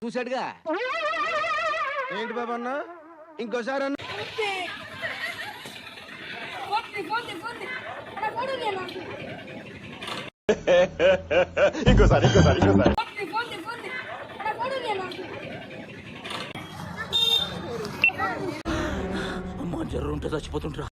చూసాడుగా. ఏంటి బాబు అన్న, ఇంకోసారి అన్న. ఇంకోసారి అమ్మా, జర్రు ఉంటే చచ్చిపోతుంటా.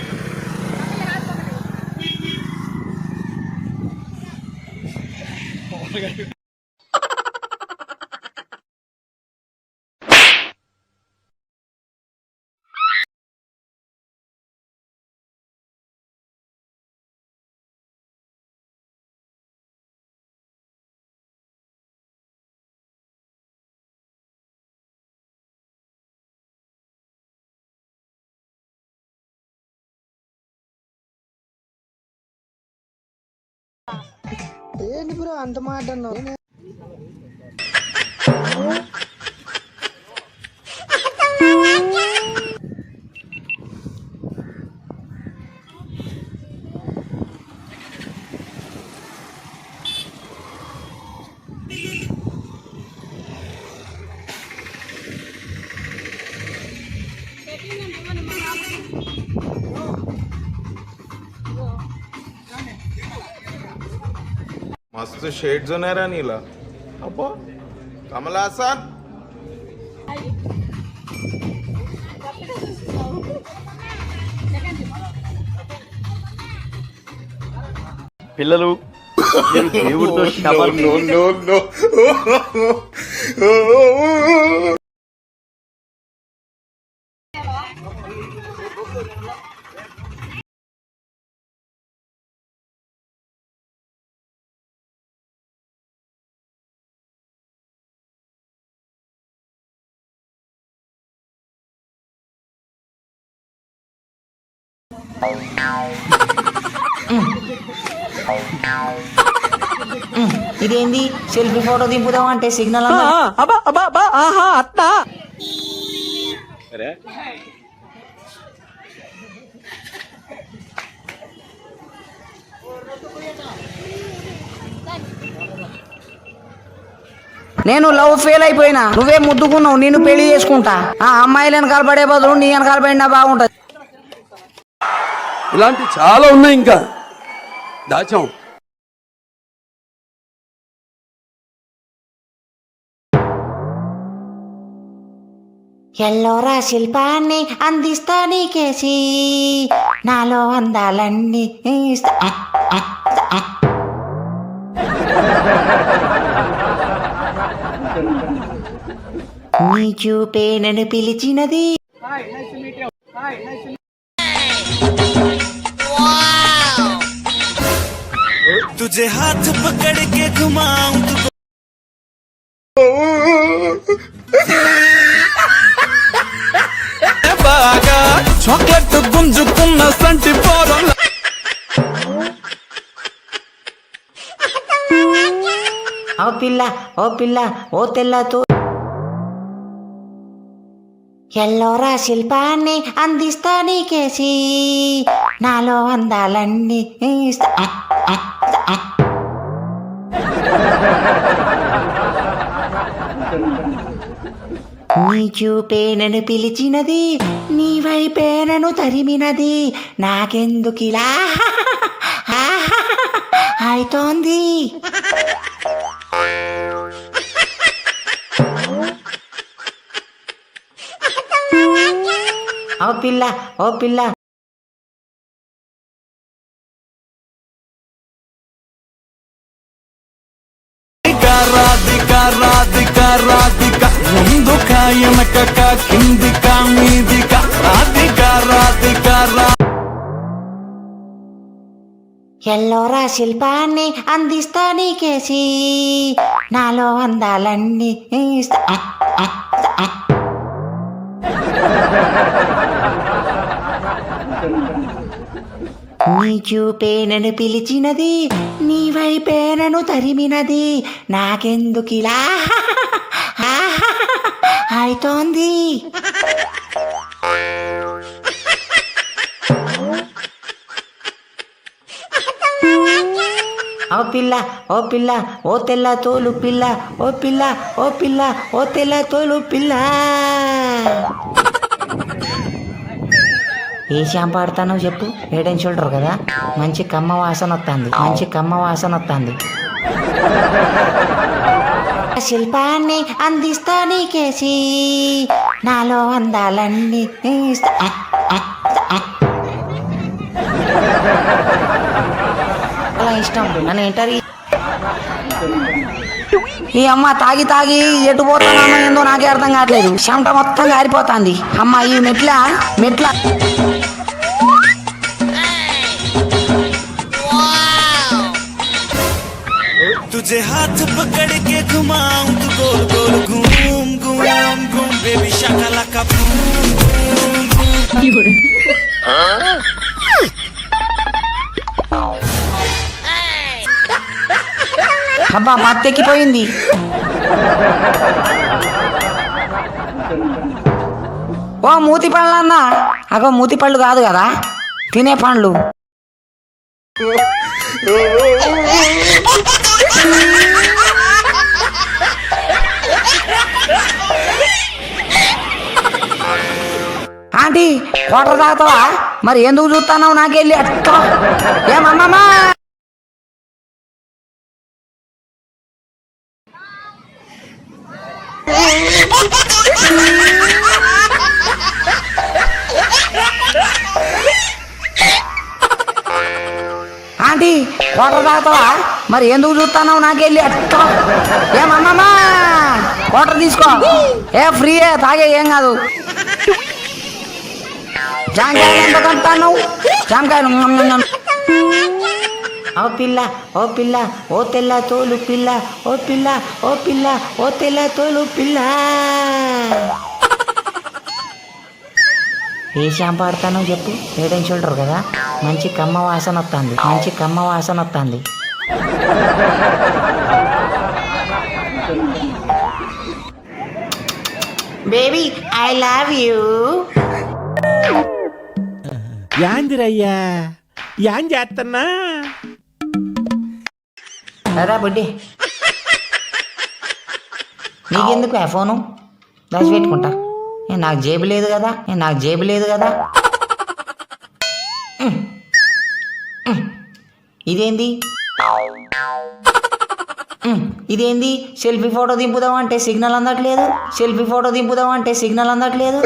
ఏంటి బ్రో అంత మాట అన్నావు? मस्त शेड्स नाही रा नीला अप्पा कमल हासन పిల్లలు దేవుడితో ఇదేంది సెల్ఫీ ఫోటో దింపుదాం అంటే సిగ్నల్ అత్తా. నేను లవ్ ఫెయిల్ అయిపోయినా, నువ్వే ముద్దుకున్నావు, నేను పెళ్లి చేసుకుంటా. ఆ అమ్మాయిలు వెనకాల పడే బదులు నీ వెనకాల పడినా బాగుంటది. ఇలాంటి చాలా ఉన్నాయి, ఇంకా దాచాం. ఎల్లోరా శిల్పాన్ని అందిస్తా నీకేసి, నాలో అందాలన్నీ నీ చూపే నన్ను పిలిచినది. तुझे हाथ पकड़ के घुमाऊं బాగా చాక్లెట్ గుంజుకున్న సంటి పోరం. ఓ పిల్ల ఓ తెల్లతో ఎల్లోరా శిల్పాన్ని అందిస్తా నీకేసి, నాలో అందాలన్నీ నీ చూపే నన్ను పిలిచినది, నీ వైపే నన్ను తరిమినది, నాకెందుకిలా అయితోంది. ఓ పిల్ల రాధిక ముందు కాయనక కిందిక మీదిక రాధిక ఎల్లోరా శిల్పాన్ని అందిస్తా నీకేసి, నాలో అందాలన్నీ నీ చూపే నన్ను పిలిచినది, నీ వైపే నన్ను తరిమినది, నాకెందుకిలా అయితోంది. ఓ ఓ పిల్ల ఓ పిల్ల ఓ తెల్ల తోలు పిల్ల ఓ పిల్ల ఓ పిల్ల ఓ తెల్ల తోలు పిల్ల. ఏ షాంపూ ఆడతానో చెప్పు. హెడ్ అండ్ షోల్డర్ కదా, మంచి కమ్మ వాసన వస్తుంది, మంచి కమ్మ వాసన వస్తుంది. శిల్పాన్ని అందిస్తా నీకేసి, నాలో అందాలన్నీ చాలా ఇష్టం నన్ను ఇంటర్వ్యూ. ఈ అమ్మ తాగి తాగి ఎటు పోతానో ఏందో నాకే అర్థం కావట్లేదు. చెమట మొత్తం గారిపోతుంది. అమ్మ ఈ మెట్ల तुझे हाथ पकड़ के घुमाऊं तू गोल गोल घूम घूम घूम बेबी शाकाला का बूम बूम बूम. అబ్బా మత్తెక్కిపోయింది. ఓ మూతి పండ్లు అన్న. అగో మూతి పళ్ళు కాదు కదా, తినే పండ్లు. ఆంటీ వాటర్ తాగుతావా? మరి ఎందుకు చూస్తున్నావు నాకెళ్ళి అట్లా? ఏమమ్మమ్మా ఆంటీ వాటర్ తాగుతావా? మరి ఎందుకు చూస్తున్నావు నాకెళ్ళి అట్లా? ఏమమ్మమ్మా వాటర్ తీసుకో. ఏ ఫ్రీయే, తాగే, ఏం కాదు. జాంకాయలు ఎంత కంటాను? జాంకాయలు. ఓ పిల్ల ఓ పిల్ల ఓ తెల్ల తోలు పిల్ల ఓ పిల్ల ఓ పిల్ల ఓ తెల్ల తోలు పిల్ల. ఏ షాంపూ ఆడతానో చెప్పు. హెడ్ అండ్ షోల్డర్ కదా, మంచి కమ్మ వాసన వస్తుంది, మంచి కమ్మ వాసన వస్తుంది. Baby I love you. యాందిరయ్యా యాన్ చేస్తున్నా రా బుడ్డి, నీకెందుకు ఆ ఫోను? దాచి పెట్టుకుంటా. నాకు జేబు లేదు కదా, నాకు జేబు లేదు కదా. ఇదేంది ఇదేంది? సెల్ఫీ ఫోటో దింపుదాం అంటే సిగ్నల్ అందట్లేదు, సెల్ఫీ ఫోటో దింపుదాం అంటే సిగ్నల్ అందట్లేదు.